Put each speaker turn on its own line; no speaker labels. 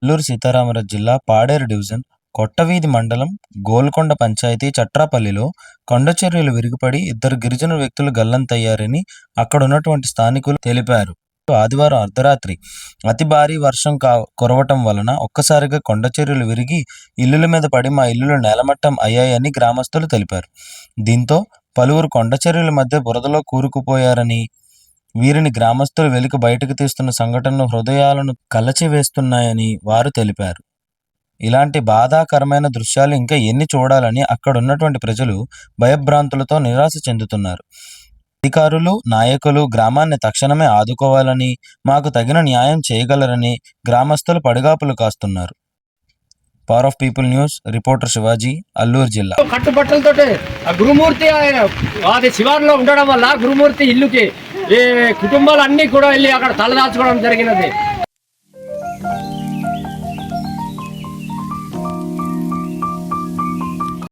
అల్లూరు సీతారామరాజు జిల్లా పాడేరు డివిజన్ కొట్టవీధి మండలం గోల్కొండ పంచాయతీ చట్రాపల్లిలో కొండచర్యలు విరిగిపడి ఇద్దరు గిరిజన వ్యక్తులు గల్లంతయ్యారని అక్కడున్నటువంటి స్థానికులు తెలిపారు. ఆదివారం అర్ధరాత్రి అతి భారీ వర్షం కురవటం వలన ఒక్కసారిగా కొండచర్యలు విరిగి ఇల్లుల మీద పడి మా ఇల్లులు నేలమట్టం అయ్యాయని గ్రామస్తులు తెలిపారు. దీంతో పలువురు కొండచర్యల మధ్య బురదలో కూరుకుపోయారని, వీరిని గ్రామస్తులు వెలికి బయటకు తీస్తున్న సంఘటనలు హృదయాలను కలచివేస్తున్నాయని వారు తెలిపారు. ఇలాంటి బాధాకరమైన దృశ్యాలు ఇంకా ఎన్ని చూడాలని అక్కడున్నటువంటి ప్రజలు భయభ్రాంతులతో నిరాశ చెందుతున్నారు. అధికారులు, నాయకులు గ్రామాన్ని తక్షణమే ఆదుకోవాలని, మాకు తగిన న్యాయం చేయగలరని గ్రామస్తులు పడిగాపులు కాస్తున్నారు. Power of people news reporter Shivaji, Alluri జిల్లా.
కట్టుబట్టలతో గురుమూర్తి అది శివారులో ఉండడం వల్ల గురుమూర్తి ఇల్లుకి ఈ కుటుంబాలన్నీ కూడా వెళ్ళి అక్కడ తలదాల్చుకోవడం జరిగినది.